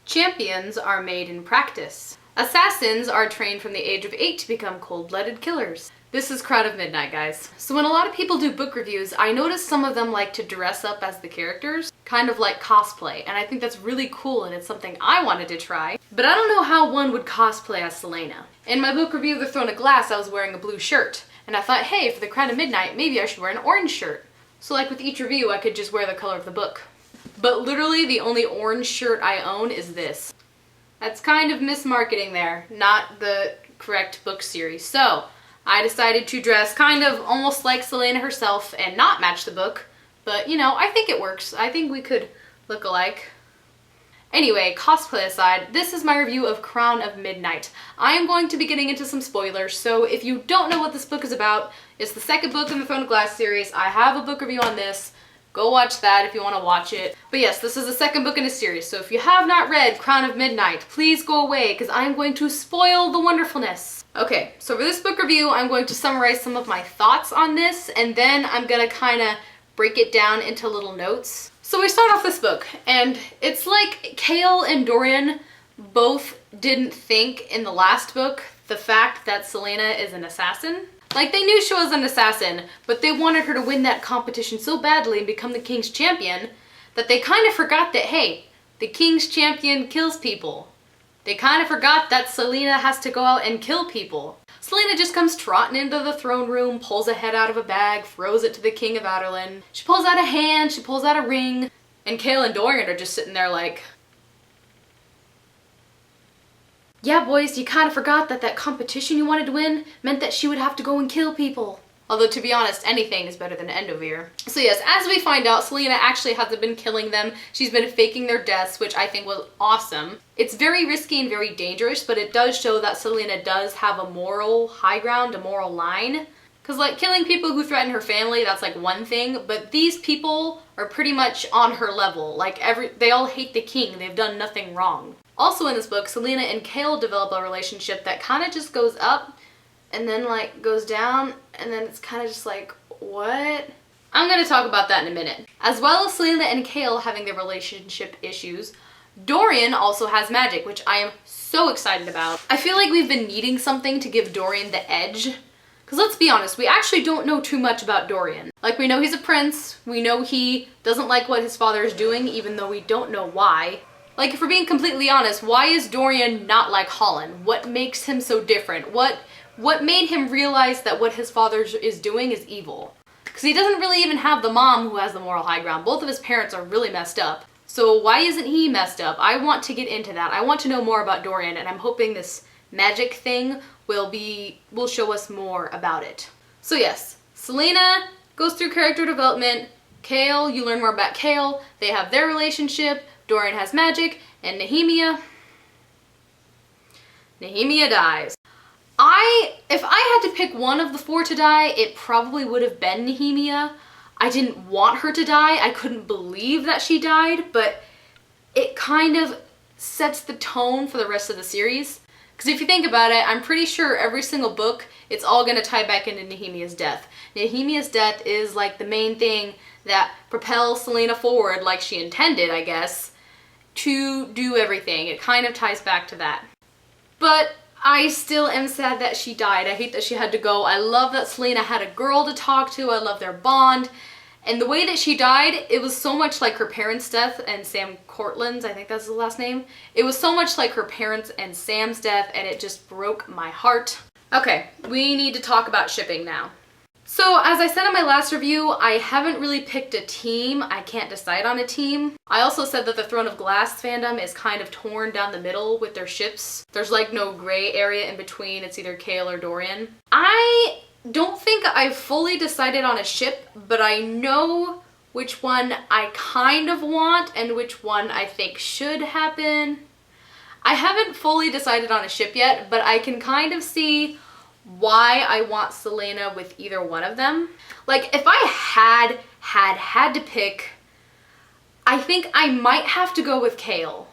Champions are made in practice. Assassins are trained from the age of 8 to become cold-blooded killers. This is Crown of Midnight, guys. So when a lot of people do book reviews, I notice some of them like to dress up as the characters, kind of like cosplay, and I think that's really cool and it's something I wanted to try. But I don't know how one would cosplay as Celaena. In my book review of The Throne of Glass, I was wearing a blue shirt, and I thought, hey, for the Crown of Midnight, maybe I should wear an orange shirt. So like with each review, I could just wear the color of the book. But literally the only orange shirt I own is this. That's kind of mismarketing there, not the correct book series. So I decided to dress kind of almost like Celaena herself and not match the book. But you know, I think it works. I think we could look alike. Anyway, cosplay aside, this is my review of Crown of Midnight. I am going to be getting into some spoilers, so if you don't know what this book is about, it's the second book in the Throne of Glass series. I have a book review on this. Go watch that if you want to watch it. But yes, this is the second book in a series, so if you have not read Crown of Midnight, please go away, because I'm going to spoil the wonderfulness. Okay, so for this book review, I'm going to summarize some of my thoughts on this, and then I'm going to kind of break it down into little notes. So we start off this book, and it's like Chaol and Dorian both didn't think in the last book the fact that Celaena is an assassin. Like, they knew she was an assassin, but they wanted her to win that competition so badly and become the king's champion that they kind of forgot that, hey, the king's champion kills people. They kind of forgot that Celaena has to go out and kill people. Celaena just comes trotting into the throne room, pulls a head out of a bag, throws it to the king of Adarlan. She pulls out a hand, she pulls out a ring, and Chaol and Dorian are just sitting there like, yeah, boys, you kind of forgot that that competition you wanted to win meant that she would have to go and kill people. Although, to be honest, anything is better than Endovier. So yes, as we find out, Celaena actually hasn't been killing them. She's been faking their deaths, which I think was awesome. It's very risky and very dangerous, but it does show that Celaena does have a moral high ground, a moral line. Because, like, killing people who threaten her family, that's, like, one thing, but these people are pretty much on her level. Like, they all hate the king. They've done nothing wrong. Also in this book, Celaena and Chaol develop a relationship that kind of just goes up and then, like, goes down, and then it's kind of just like, what? I'm going to talk about that in a minute. As well as Celaena and Chaol having their relationship issues, Dorian also has magic, which I am so excited about. I feel like we've been needing something to give Dorian the edge. Because let's be honest, we actually don't know too much about Dorian. Like, we know he's a prince, we know he doesn't like what his father is doing, even though we don't know why. Like, if we're being completely honest, why is Dorian not like Holland? What makes him so different? What made him realize that what his father is doing is evil? Because he doesn't really even have the mom who has the moral high ground. Both of his parents are really messed up. So why isn't he messed up? I want to get into that. I want to know more about Dorian, and I'm hoping this magic thing will show us more about it. So yes, Celaena goes through character development. Chaol, you learn more about Chaol. They have their relationship. Dorian has magic, and Nehemia dies. If I had to pick one of the four to die, it probably would have been Nehemia. I didn't want her to die. I couldn't believe that she died, but it kind of sets the tone for the rest of the series. Because if you think about it, I'm pretty sure every single book, it's all going to tie back into Nehemia's death. Nehemia's death is like the main thing that propels Celaena forward, like she intended, I guess, to do everything. It kind of ties back to that. But I still am sad that she died. I hate that she had to go. I love that Celaena had a girl to talk to. I love their bond. And the way that she died, it was so much like her parents' death and Sam Courtland's, I think that's his last name. It was so much like her parents and Sam's death, and it just broke my heart. Okay, we need to talk about shipping now. So, as I said in my last review, I haven't really picked a team. I can't decide on a team. I also said that the Throne of Glass fandom is kind of torn down the middle with their ships. There's like no gray area in between. It's either Chaol or Dorian. I don't think I've fully decided on a ship, but I know which one I kind of want and which one I think should happen. I haven't fully decided on a ship yet, but I can kind of see why I want Celaena with either one of them. Like, if I had to pick, I think I might have to go with Chaol.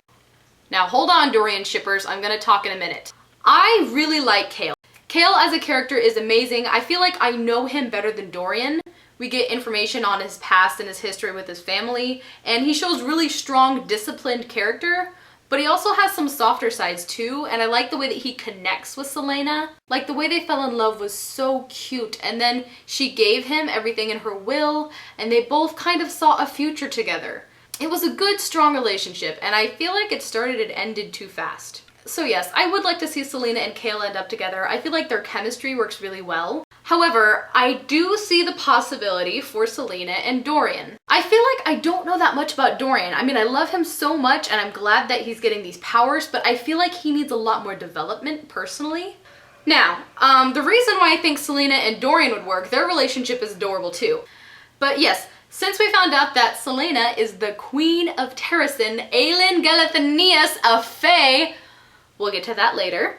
Now, hold on, Dorian shippers, I'm gonna talk in a minute. I really like Chaol. Chaol as a character is amazing. I feel like I know him better than Dorian. We get information on his past and his history with his family, and he shows really strong, disciplined character, But he also has some softer sides too, and I like the way that he connects with Celaena. Like the way they fell in love was so cute, and then she gave him everything in her will, and they both kind of saw a future together. It was a good, strong relationship, and I feel like it started and ended too fast. So yes, I would like to see Celaena and Chaol end up together. I feel like their chemistry works really well. However, I do see the possibility for Celaena and Dorian. I feel like I don't know that much about Dorian. I mean, I love him so much and I'm glad that he's getting these powers, but I feel like he needs a lot more development personally. Now, the reason why I think Celaena and Dorian would work, their relationship is adorable too. But yes, since we found out that Celaena is the Queen of Terrasen, Aelin Galathynius, a Fae, we'll get to that later,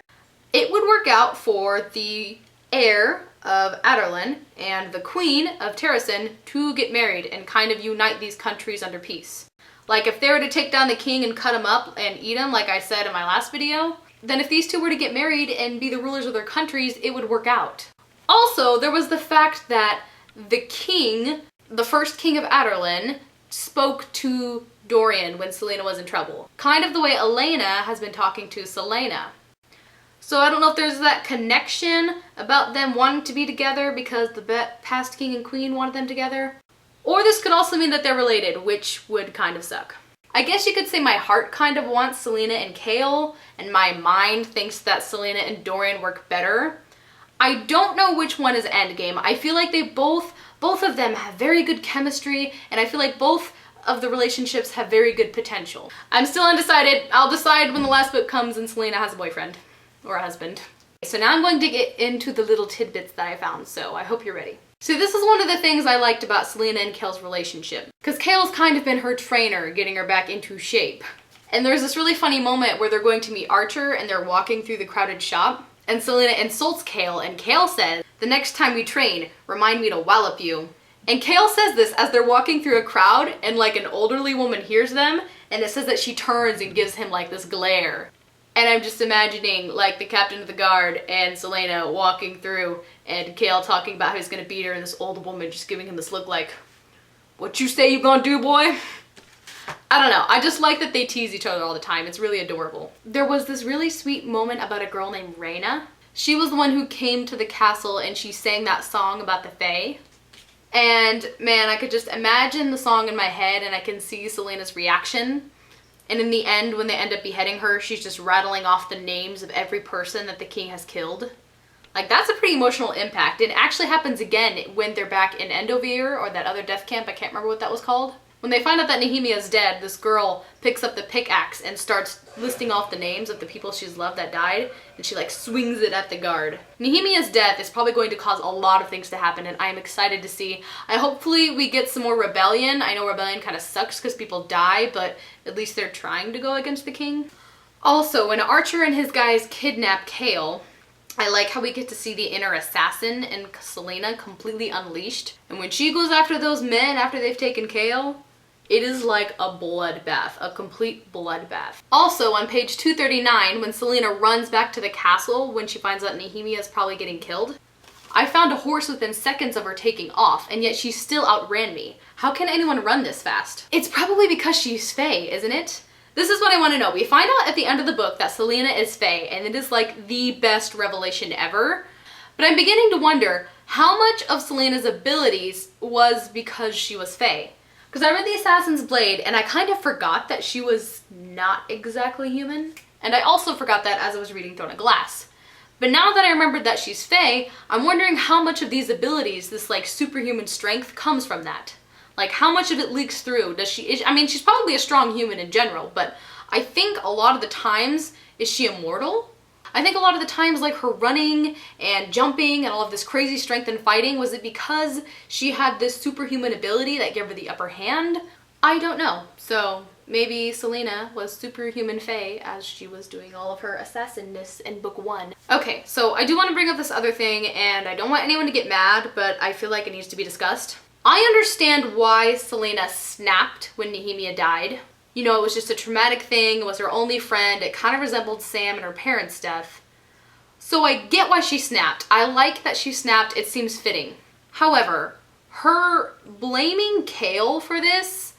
it would work out for the heir of Adarlan and the Queen of Terrasen to get married and kind of unite these countries under peace. Like if they were to take down the king and cut him up and eat him, like I said in my last video, then if these two were to get married and be the rulers of their countries, it would work out. Also, there was the fact that the king, the first king of Adarlan, spoke to Dorian when Celaena was in trouble. Kind of the way Elena has been talking to Celaena. So I don't know if there's that connection about them wanting to be together because the past king and queen wanted them together. Or this could also mean that they're related, which would kind of suck. I guess you could say my heart kind of wants Celaena and Chaol, and my mind thinks that Celaena and Dorian work better. I don't know which one is endgame. I feel like they both of them have very good chemistry, and I feel like both of the relationships have very good potential. I'm still undecided. I'll decide when the last book comes and Celaena has a boyfriend. Or a husband. So now I'm going to get into the little tidbits that I found, so I hope you're ready. So this is one of the things I liked about Celaena and Chaol's relationship, because Chaol's kind of been her trainer, getting her back into shape. And there's this really funny moment where they're going to meet Archer and they're walking through the crowded shop, and Celaena insults Chaol, and Chaol says, "The next time we train, remind me to wallop you." And Chaol says this as they're walking through a crowd, and like an elderly woman hears them, and it says that she turns and gives him like this glare. And I'm just imagining like the captain of the guard and Celaena walking through and Chaol talking about how he's gonna beat her and this old woman just giving him this look like, "What you say you gonna do, boy?" I don't know, I just like that they tease each other all the time. It's really adorable. There was this really sweet moment about a girl named Rhaena. She was the one who came to the castle and she sang that song about the Fae. And man, I could just imagine the song in my head and I can see Celaena's reaction. And in the end, when they end up beheading her, she's just rattling off the names of every person that the king has killed. Like, that's a pretty emotional impact. It actually happens again when they're back in Endovier, or that other death camp, I can't remember what that was called. When they find out that Nehemia's dead, this girl picks up the pickaxe and starts listing off the names of the people she's loved that died, and she like swings it at the guard. Nehemia's death is probably going to cause a lot of things to happen, and I'm excited to see. Hopefully we get some more rebellion. I know rebellion kind of sucks because people die, but at least they're trying to go against the king. Also, when Archer and his guys kidnap Chaol, I like how we get to see the inner assassin in Celaena completely unleashed. And when she goes after those men after they've taken Chaol, it is like a bloodbath, a complete bloodbath. Also, on page 239, when Celaena runs back to the castle when she finds out Nehemia is probably getting killed, I found a horse within seconds of her taking off, and yet she still outran me. How can anyone run this fast? It's probably because she's Fae, isn't it? This is what I want to know. We find out at the end of the book that Celaena is Fae, and it is like the best revelation ever. But I'm beginning to wonder how much of Celaena's abilities was because she was Fae. Because I read The Assassin's Blade and I kind of forgot that she was not exactly human. And I also forgot that as I was reading Throne of Glass. But now that I remembered that she's Fae, I'm wondering how much of these abilities, this like superhuman strength, comes from that. Like how much of it leaks through? I mean, she's probably a strong human in general, but I think a lot of the times, is she immortal? I think a lot of the times, like her running and jumping and all of this crazy strength and fighting, was it because she had this superhuman ability that gave her the upper hand? I don't know. So maybe Celaena was superhuman Fae as she was doing all of her assassinness in book 1. Okay, so I do want to bring up this other thing, and I don't want anyone to get mad, but I feel like it needs to be discussed. I understand why Celaena snapped when Nehemia died. You know, it was just a traumatic thing, it was her only friend, it kind of resembled Sam and her parents' death. So I get why she snapped. I like that she snapped, it seems fitting. However, her blaming Chaol for this,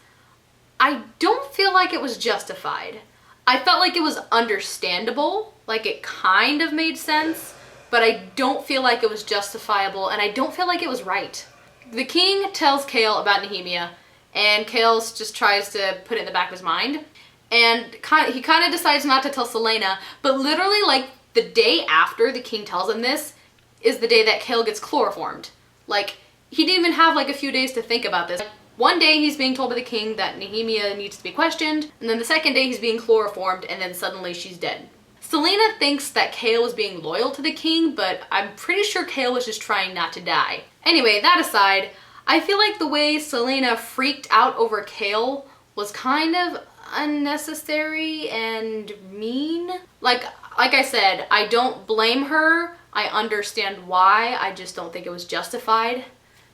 I don't feel like it was justified. I felt like it was understandable, like it kind of made sense, but I don't feel like it was justifiable, and I don't feel like it was right. The king tells Chaol about Nehemia, and Chaol just tries to put it in the back of his mind, and he kind of decides not to tell Celaena, but literally like the day after the king tells him this is the day that Chaol gets chloroformed. Like, he didn't even have like a few days to think about this. One day he's being told by the king that Nehemia needs to be questioned, and then the second day he's being chloroformed, and then suddenly she's dead. Celaena thinks that Chaol was being loyal to the king, but I'm pretty sure Chaol was just trying not to die. Anyway, that aside, I feel like the way Celaena freaked out over Chaol was kind of unnecessary and mean. Like I said, I don't blame her. I understand why. I just don't think it was justified.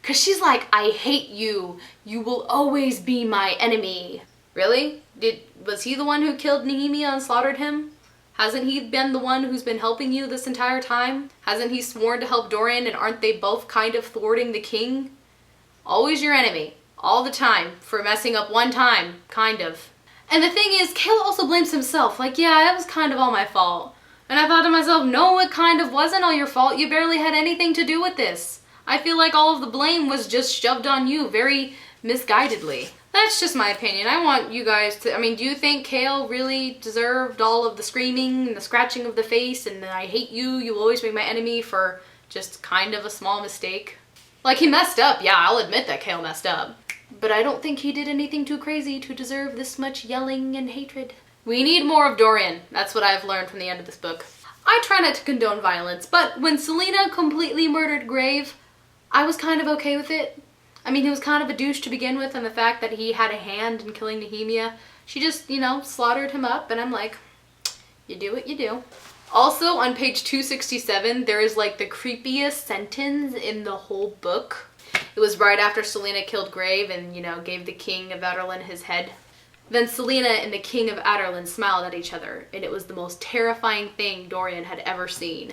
Cause she's like, I hate you. You will always be my enemy. Really? Was he the one who killed Nehemia and slaughtered him? Hasn't he been the one who's been helping you this entire time? Hasn't he sworn to help Dorian, and aren't they both kind of thwarting the king? Always your enemy. All the time. For messing up one time. Kind of. And the thing is, Chaol also blames himself. Like, yeah, it was kind of all my fault. And I thought to myself, no, it kind of wasn't all your fault. You barely had anything to do with this. I feel like all of the blame was just shoved on you very misguidedly. That's just my opinion. I want you guys to, do you think Chaol really deserved all of the screaming and the scratching of the face and the I hate you, you will always be my enemy for just kind of a small mistake? Like, he messed up. Yeah, I'll admit that Chaol messed up. But I don't think he did anything too crazy to deserve this much yelling and hatred. We need more of Dorian. That's what I've learned from the end of this book. I try not to condone violence, but when Celaena completely murdered Grave, I was kind of okay with it. He was kind of a douche to begin with, and the fact that he had a hand in killing Nehemia, she just, slaughtered him up, and I'm like, you do what you do. Also, on page 267, there is like the creepiest sentence in the whole book. It was right after Celaena killed Grave and, gave the king of Adarlan his head. Then Celaena and the king of Adarlan smiled at each other, and it was the most terrifying thing Dorian had ever seen.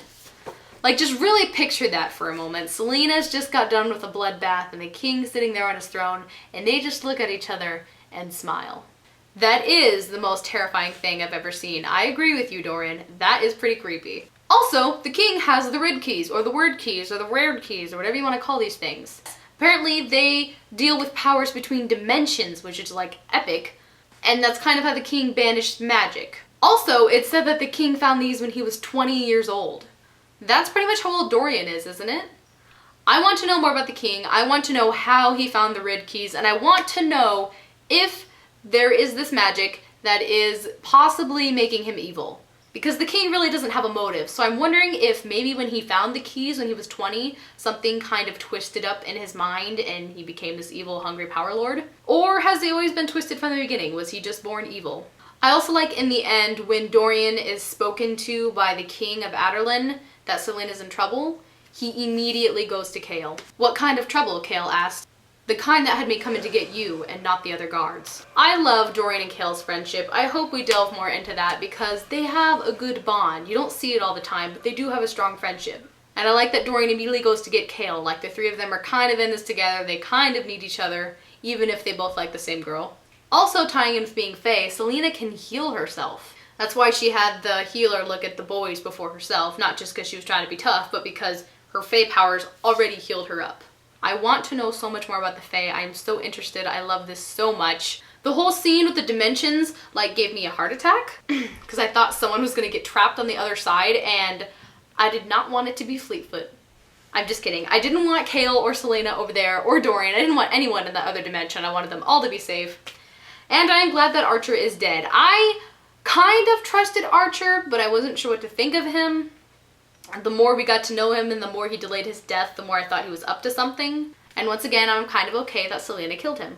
Like, just really picture that for a moment. Celaena's just got done with a bloodbath, and the king's sitting there on his throne, and they just look at each other and smile. That is the most terrifying thing I've ever seen. I agree with you, Dorian. That is pretty creepy. Also, the king has the Rid Keys, or the Word Keys, or the Weird Keys, or whatever you want to call these things. Apparently, they deal with powers between dimensions, which is, like, epic, and that's kind of how the king banished magic. Also, it said that the king found these when he was 20 years old. That's pretty much how old Dorian is, isn't it? I want to know more about the king. I want to know how he found the Rid Keys, and I want to know if there is this magic that is possibly making him evil. Because the king really doesn't have a motive, so I'm wondering if maybe when he found the keys when he was 20, something kind of twisted up in his mind and he became this evil, hungry power lord? Or has he always been twisted from the beginning? Was he just born evil? I also like in the end when Dorian is spoken to by the king of Adarlan that Celaena's in trouble, he immediately goes to Chaol. What kind of trouble? Chaol asked. The kind that had me coming to get you and not the other guards. I love Dorian and Chaol's friendship. I hope we delve more into that because they have a good bond. You don't see it all the time, but they do have a strong friendship. And I like that Dorian immediately goes to get Chaol. Like, the three of them are kind of in this together. They kind of need each other, even if they both like the same girl. Also, tying in with being Fae, Celaena can heal herself. That's why she had the healer look at the boys before herself, not just because she was trying to be tough, but because her Fae powers already healed her up. I want to know so much more about the Fae. I am so interested. I love this so much. The whole scene with the dimensions, like, gave me a heart attack because I thought someone was going to get trapped on the other side, and I did not want it to be Fleetfoot. I'm just kidding. I didn't want Chaol or Celaena over there, or Dorian. I didn't want anyone in the other dimension. I wanted them all to be safe. And I am glad that Archer is dead. I kind of trusted Archer, but I wasn't sure what to think of him. The more we got to know him and the more he delayed his death, the more I thought he was up to something. And once again, I'm kind of okay that Celaena killed him.